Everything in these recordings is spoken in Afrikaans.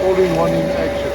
all-in-one in action.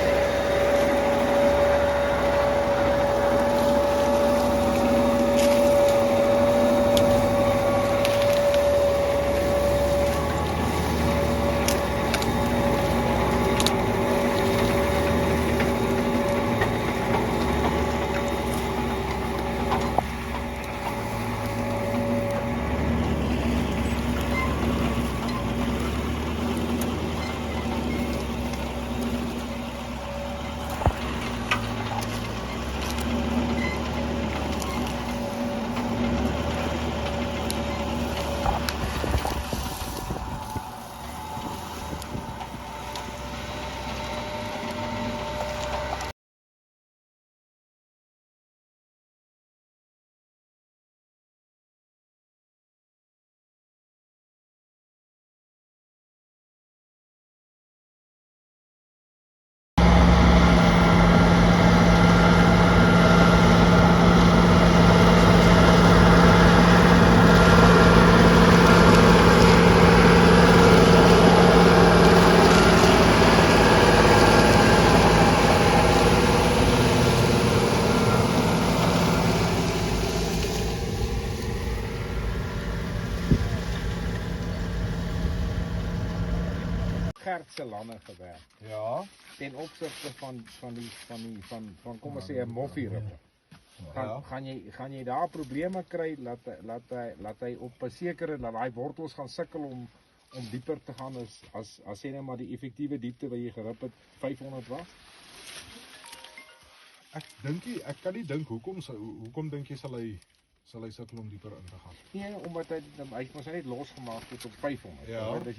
Gert se lande gewerk Ja. ten opsigte van kom ons sê 'n moffie-ripper. Gaan jy daar probleme kry laat hy op 'n sekere dat daai wortels gaan sukkel om dieper te gaan as sê net maar die effektiewe diepte wat jy gerip het 500 was? Ek kan nie dink hoekom dink jy sal hy sukkel om dieper in te gaan? Nee, omdat hy mos net losgemaak het op 500. Ja. Dus